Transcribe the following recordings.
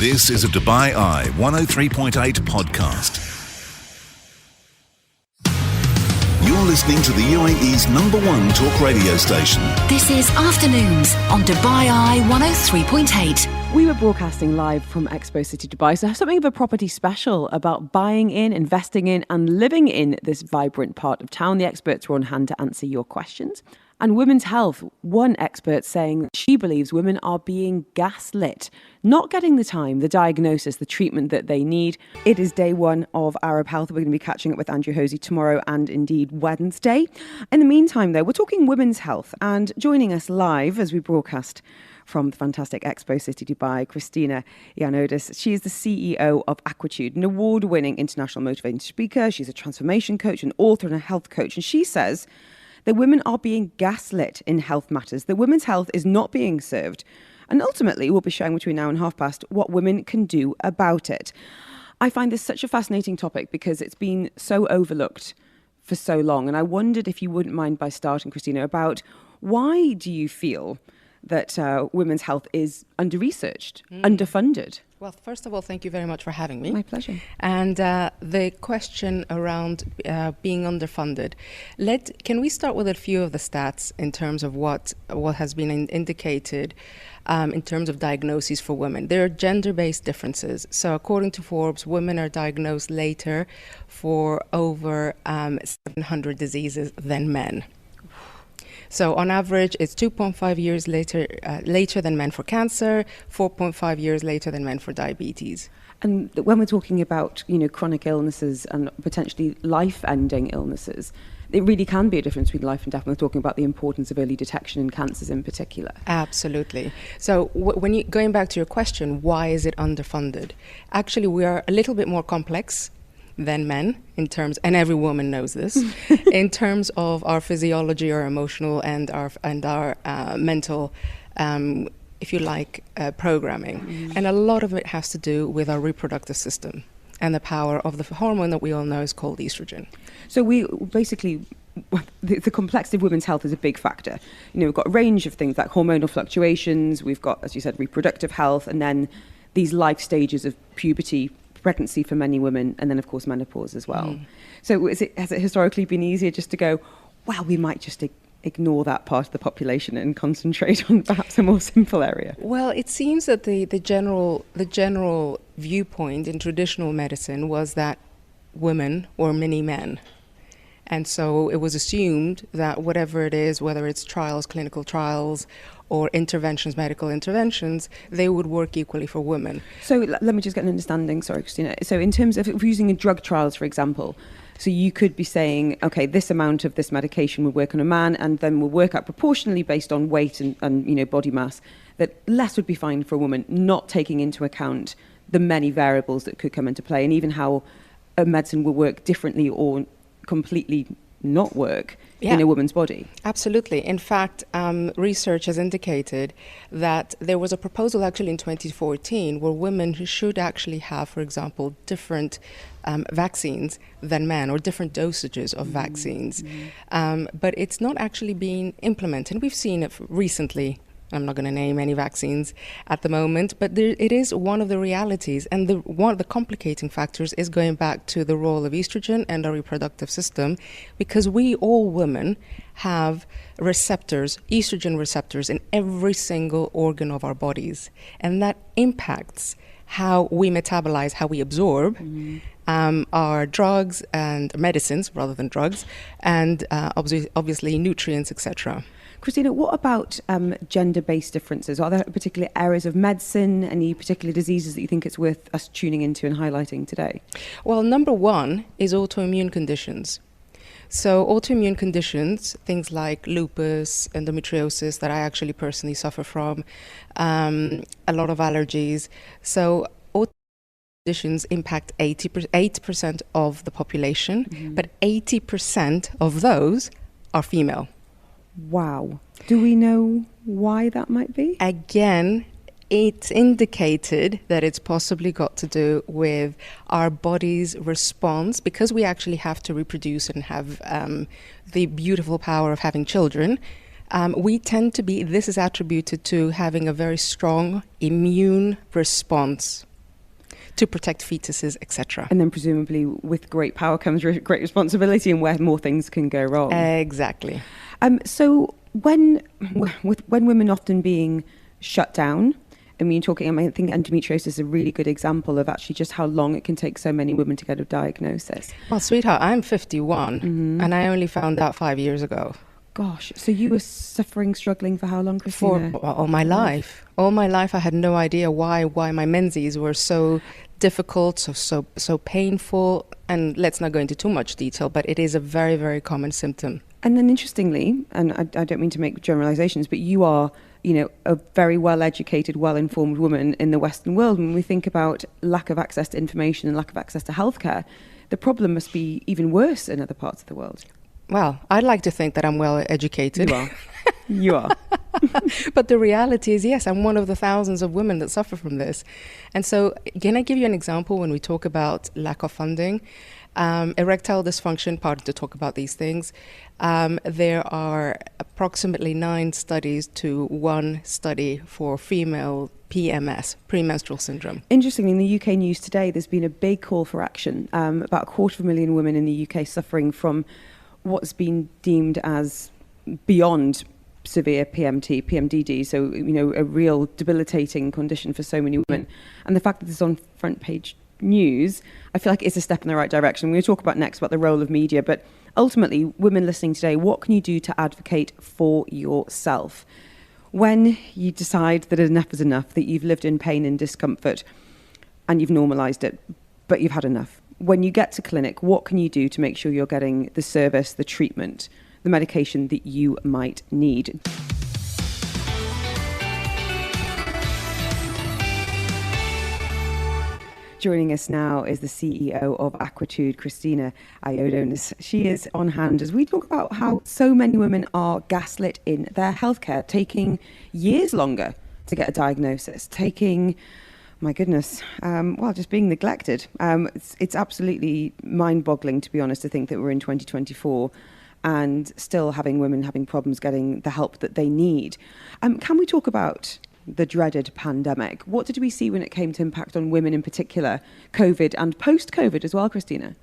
This is a Dubai Eye 103.8 podcast. You're listening to the UAE's #1 talk radio station. This is Afternoons on Dubai Eye 103.8. We were broadcasting live from Expo City Dubai, so something of a property special about buying in, investing in and living in this vibrant part of town. The experts were on hand to answer your questions. And women's health, one expert saying she believes women are being gaslit, not getting the time, the diagnosis, the treatment that they need. It is day one of Arab Health. We're going to be catching up with Andrew Hosey tomorrow and indeed Wednesday. In the meantime, though, we're talking women's health, and joining us live as we broadcast from the fantastic Expo City Dubai, Christina Ioannidis. She is the CEO of Aquitude, an award-winning international motivating speaker. She's a transformation coach, an author and a health coach. And she says that women are being gaslit in health matters, that women's health is not being served. And ultimately, we'll be sharing between now and past what women can do about it. I find this such a fascinating topic because it's been so overlooked for so long. And I wondered if you wouldn't mind by starting, Christina, about why do you feel that women's health is under-researched, underfunded? Well, first of all, thank you very much for having me. My pleasure. And the question around being underfunded. Can we start with a few of the stats in terms of what has been indicated in terms of diagnoses for women? There are gender-based differences. So according to Forbes, women are diagnosed later for over 700 diseases than men. So on average, it's 2.5 years later than men for cancer, 4.5 years later than men for diabetes. And when we're talking about, chronic illnesses and potentially life-ending illnesses, it really can be a difference between life and death. We're talking about the importance of early detection in cancers in particular. Absolutely. So going back to your question, why is it underfunded? Actually, we are a little bit more complex than men in terms, and every woman knows this, in terms of our physiology, our emotional and our mental, if you like, programming. And a lot of it has to do with our reproductive system and the power of the hormone that we all know is called estrogen. So we basically, the complexity of women's health is a big factor. We've got a range of things like hormonal fluctuations, we've got, as you said, reproductive health, and then these life stages of puberty, pregnancy for many women, and then of course menopause as well. So has it historically been easier just to go, well, we might just ignore that part of the population and concentrate on perhaps a more simple area? Well, it seems that the general viewpoint in traditional medicine was that women were mini men. And so it was assumed that whatever it is, whether it's trials, clinical trials, or interventions, medical interventions, they would work equally for women. So let me just get an understanding, sorry, Christina. So in terms of using a drug trials, for example, so you could be saying, okay, this amount of this medication would work on a man, and then will work out proportionally based on weight and body mass, that less would be fine for a woman, not taking into account the many variables that could come into play, and even how a medicine will work differently or completely not work in a woman's body. Absolutely. In fact, research has indicated that there was a proposal actually in 2014 where women should actually have, for example, different vaccines than men, or different dosages of vaccines. But it's not actually being implemented. We've seen it recently. I'm not going to name any vaccines at the moment, but it is one of the realities. And one of the complicating factors is going back to the role of estrogen and our reproductive system, because we, all women, have receptors, estrogen receptors, in every single organ of our bodies. And that impacts how we metabolize, how we absorb our drugs and medicines, rather than drugs, and obviously nutrients, etc. Christina, what about gender-based differences? Are there particular areas of medicine, any particular diseases that you think it's worth us tuning into and highlighting today? Well, number one is autoimmune conditions. So autoimmune conditions, things like lupus, endometriosis, that I actually personally suffer from, a lot of allergies. So autoimmune conditions impact 8% of the population, but 80% of those are female. Wow. Do we know why that might be? Again, it's indicated that it's possibly got to do with our body's response, because we actually have to reproduce and have the beautiful power of having children. We tend to be, this is attributed to having a very strong immune response to protect fetuses, etc. And then presumably with great power comes great responsibility, and where more things can go wrong. Exactly. So when women often being shut down, I think endometriosis is a really good example of actually just how long it can take so many women to get a diagnosis. Well, sweetheart, I'm 51 and I only found out 5 years ago. Gosh, so you were struggling for how long, Christina? For all my life. All my life I had no idea why my menses were so difficult, so painful. And let's not go into too much detail, but it is a very, very common symptom. And then interestingly, and I don't mean to make generalizations, but you are, a very well-educated, well-informed woman in the Western world. When we think about lack of access to information and lack of access to healthcare, the problem must be even worse in other parts of the world. Well, I'd like to think that I'm well educated. You are. You are. But the reality is, yes, I'm one of the thousands of women that suffer from this. And so, can I give you an example when we talk about lack of funding? Erectile dysfunction, pardon to talk about these things. There are approximately 9 studies to 1 study for female PMS, premenstrual syndrome. Interestingly, in the UK news today, there's been a big call for action. About 250,000 women in the UK suffering from what's been deemed as beyond severe PMDD, so a real debilitating condition for so many women. And the fact that it's on front page news, I feel like it's a step in the right direction. We're going to talk about next about the role of media, but ultimately, women listening today, what can you do to advocate for yourself? When you decide that enough is enough, that you've lived in pain and discomfort and you've normalised it, but you've had enough. When you get to clinic, what can you do to make sure you're getting the service, the treatment, the medication that you might need? Joining us now is the CEO of Aquitude, Christina Ioannidis. She is on hand as we talk about how so many women are gaslit in their healthcare, taking years longer to get a diagnosis, taking, my goodness, just being neglected. It's absolutely mind-boggling, to be honest, to think that we're in 2024 and still having women having problems getting the help that they need. Can we talk about the dreaded pandemic? What did we see when it came to impact on women in particular, COVID and post-COVID as well, Christina?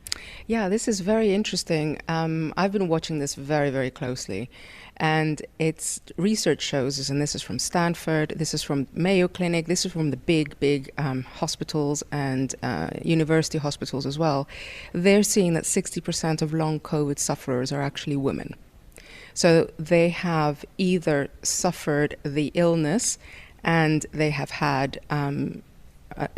Yeah, this is very interesting. I've been watching this very, very closely. And its research shows us, and this is from Stanford, this is from Mayo Clinic, this is from the big hospitals and university hospitals as well. They're seeing that 60% of long COVID sufferers are actually women. So they have either suffered the illness and they have had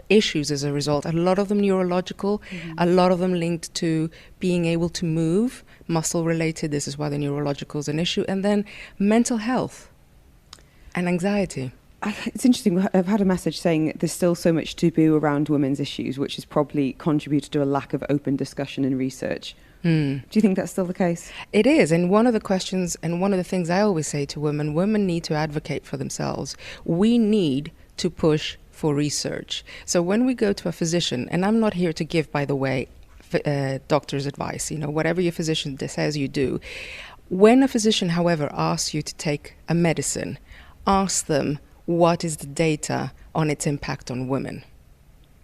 issues as a result, a lot of them neurological, a lot of them linked to being able to move, muscle related, this is why the neurological is an issue, and then mental health and anxiety. It's interesting, I've had a message saying there's still so much taboo around women's issues, which has probably contributed to a lack of open discussion and research. Do you think that's still the case? It is. And one of the questions and one of the things I always say to women need to advocate for themselves. We need to push for research. So when we go to a physician, and I'm not here to give, by the way, doctor's advice, whatever your physician says you do. When a physician, however, asks you to take a medicine, ask them what is the data on its impact on women.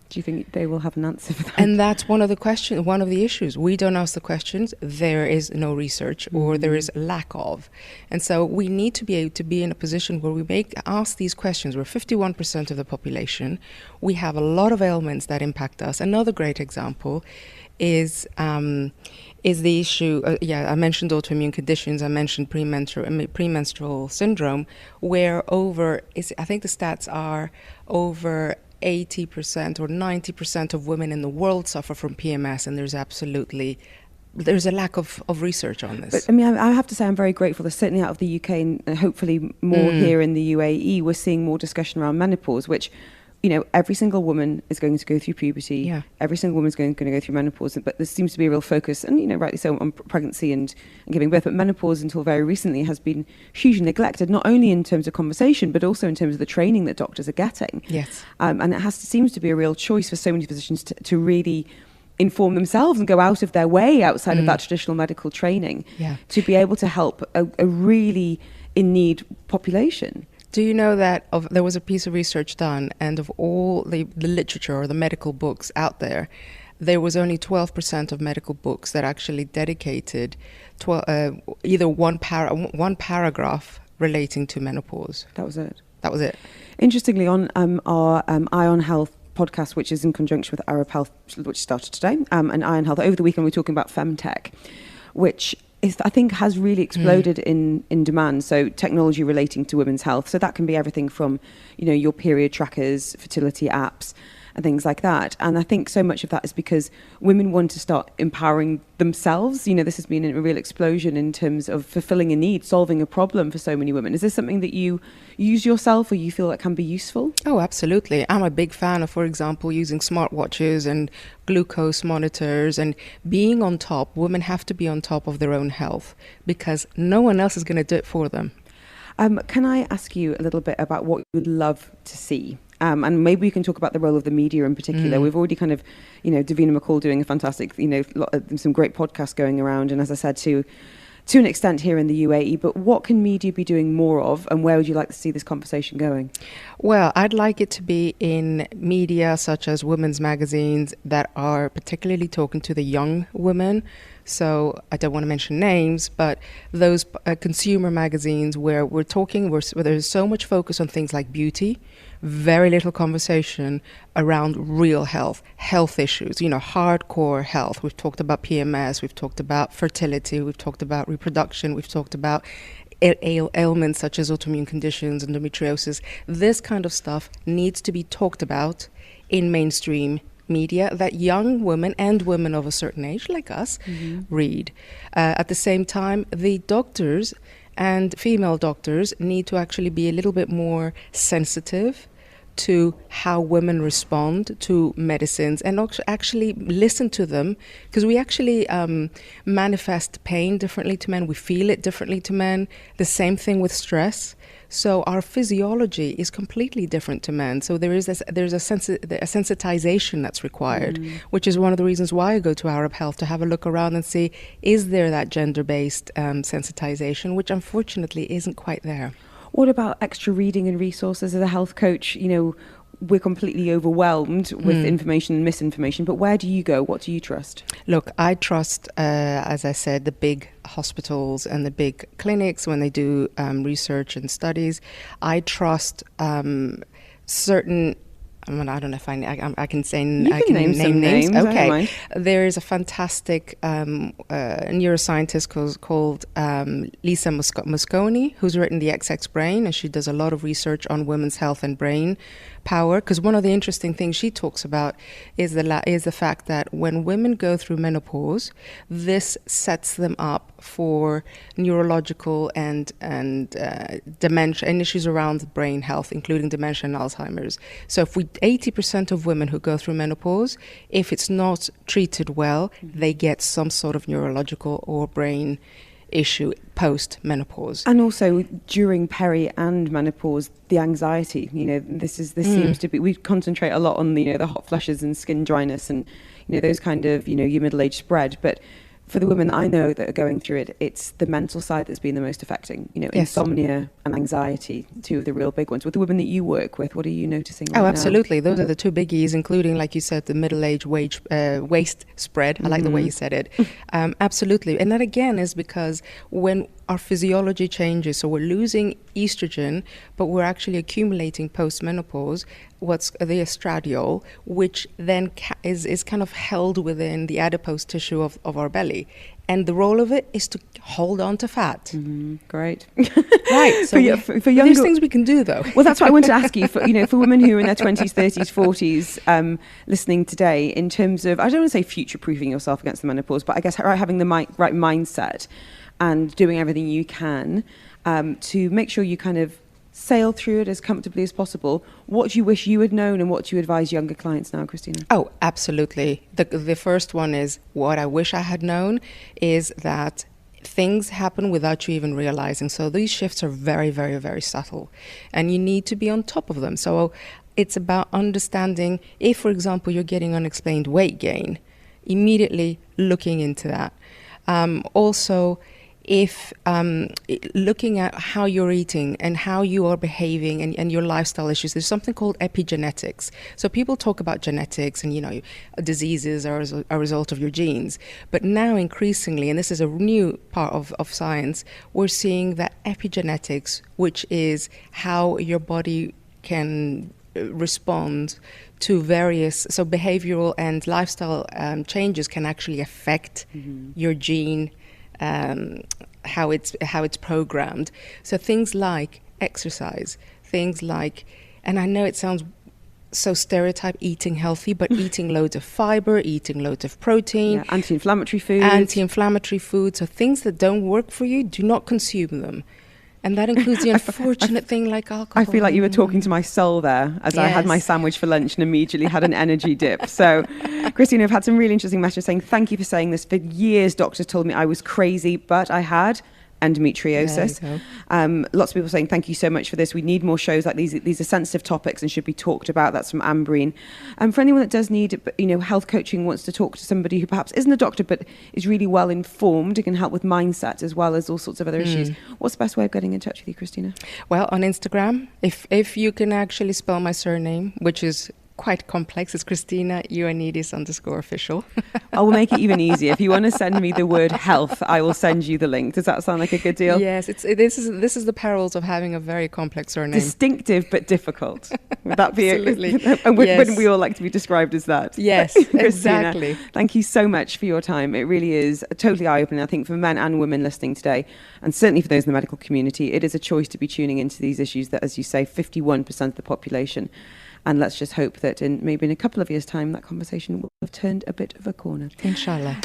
Do you think they will have an answer for that? And that's one of the issues. We don't ask the questions. There is no research, or there is lack of. And so we need to be able to be in a position where we ask these questions. We're 51% of the population. We have a lot of ailments that impact us. Another great example is the issue, I mentioned autoimmune conditions, I mentioned premenstrual syndrome, where I think the stats are over 80% or 90% of women in the world suffer from PMS, and there's a lack of research on this. But I have to say I'm very grateful that certainly out of the UK and hopefully more here in the UAE, we're seeing more discussion around menopause, which, every single woman is going to go through puberty. Yeah. Every single woman is going to go through menopause, but there seems to be a real focus, and rightly so, on pregnancy and giving birth. But menopause, until very recently, has been hugely neglected, not only in terms of conversation, but also in terms of the training that doctors are getting. Yes. And it seems to be a real choice for so many physicians to really inform themselves and go out of their way outside of that traditional medical training to be able to help a really in-need population. Do you know that there was a piece of research done, and of all the literature or the medical books out there was only 12% of medical books that actually dedicated either one paragraph relating to menopause. That was it. That was it. Interestingly, on our Ion Health podcast, which is in conjunction with Arab Health, which started today, and Ion Health, over the weekend we're talking about femtech, which I think has really exploded in demand. So technology relating to women's health. So that can be everything from, your period trackers, fertility apps, and things like that. And I think so much of that is because women want to start empowering themselves. This has been a real explosion in terms of fulfilling a need, solving a problem for so many women. Is this something that you use yourself or you feel that can be useful? Oh, absolutely. I'm a big fan of, for example, using smartwatches and glucose monitors and being on top. Women have to be on top of their own health because no one else is going to do it for them. Can I ask you a little bit about what you would love to see? And maybe we can talk about the role of the media in particular. We've already kind of, Davina McCall doing a fantastic, some great podcasts going around. And as I said, to an extent here in the UAE, but what can media be doing more of, and where would you like to see this conversation going? Well, I'd like it to be in media such as women's magazines that are particularly talking to the young women. So I don't want to mention names, but those consumer magazines where where there's so much focus on things like beauty, very little conversation around real health issues, hardcore health. We've talked about PMS, we've talked about fertility, we've talked about reproduction, we've talked about ailments such as autoimmune conditions, endometriosis. This kind of stuff needs to be talked about in mainstream media that young women and women of a certain age, like us, read. At the same time, the doctors and female doctors need to actually be a little bit more sensitive to how women respond to medicines and actually listen to them, because we actually manifest pain differently to men. We feel it differently to men. The same thing with stress. So our physiology is completely different to men. So there's a sensitization that's required, which is one of the reasons why I go to Arab Health, to have a look around and see, is there that gender-based sensitization, which unfortunately isn't quite there. What about extra reading and resources? As a health coach, we're completely overwhelmed with information and misinformation, but where do you go? What do you trust? Look, I trust, as I said, the big hospitals and the big clinics when they do research and studies. I trust certain... I don't know if I can say... I can name names. Okay. There is a fantastic neuroscientist called Lisa Mosconi, who's written The XX Brain, and she does a lot of research on women's health and brain power. Because one of the interesting things she talks about is the fact that when women go through menopause, this sets them up for neurological and dementia and issues around brain health, including dementia and Alzheimer's. So 80% of women who go through menopause, if it's not treated well, they get some sort of neurological or brain issue post-menopause. And also during peri and menopause, the anxiety, this seems to be, we concentrate a lot on the hot flushes and skin dryness and those kind of your middle-age spread, but for the women that I know that are going through it, it's the mental side that's been the most affecting. Yes. Insomnia and anxiety, two of the real big ones. With the women that you work with, what are you noticing right now? Absolutely. Those are the two biggies, including, like you said, the middle-age waist spread. I like the way you said it. Absolutely. And that, again, is because when our physiology changes, so we're losing estrogen, but we're actually accumulating post-menopause, what's the estradiol, which then is kind of held within the adipose tissue of our belly. And the role of it is to hold on to fat. Great. Right. So for younger, there's things we can do, though. Well, that's what I wanted to ask you. For women who are in their 20s, 30s, 40s, listening today, in terms of, I don't want to say future-proofing yourself against the menopause, but I guess having the right mindset and doing everything you can to make sure you kind of sail through it as comfortably as possible. What do you wish you had known, and what do you advise younger clients now, Christina? Oh, absolutely. The first one is, what I wish I had known is that things happen without you even realizing. So these shifts are very, very, very subtle, and you need to be on top of them. So it's about understanding if, for example, you're getting unexplained weight gain, immediately looking into that. Also, if looking at how you're eating and how you are behaving and your lifestyle issues, there's something called epigenetics. So people talk about genetics and, diseases are a result of your genes. But now increasingly, and this is a new part of science, we're seeing that epigenetics, which is how your body can respond to various, so behavioral and lifestyle changes can actually affect your gene, how it's programmed. So things like exercise, things like, and I know it sounds so stereotype, eating healthy, but eating loads of fiber, eating loads of protein, anti-inflammatory foods. So things that don't work for you, do not consume them. And that includes the unfortunate thing like alcohol. I feel like you were talking to my soul there as I had my sandwich for lunch and immediately had an energy dip. So, Christina, I've had some really interesting messages saying, thank you for saying this. For years, doctors told me I was crazy, but I had endometriosis. Lots of people saying, thank you so much for this. We need more shows like these. These are sensitive topics and should be talked about. That's from Ambreen. For anyone that does need, health coaching, wants to talk to somebody who perhaps isn't a doctor, but is really well informed, it can help with mindset as well as all sorts of other issues. What's the best way of getting in touch with you, Christina? Well, on Instagram, if you can actually spell my surname, which is quite complex. It's Christina Ioannidis _official. I will make it even easier. If you want to send me the word health, I will send you the link. Does that sound like a good deal? Yes, this is the perils of having a very complex surname. Distinctive but difficult. Would that be Absolutely. And wouldn't we all like to be described as that? Yes, Christina, exactly. Thank you so much for your time. It really is totally eye-opening, I think, for men and women listening today, and certainly for those in the medical community. It is a choice to be tuning into these issues that, as you say, 51% of the population. And let's just hope that maybe in a couple of years' time, that conversation will have turned a bit of a corner. Inshallah.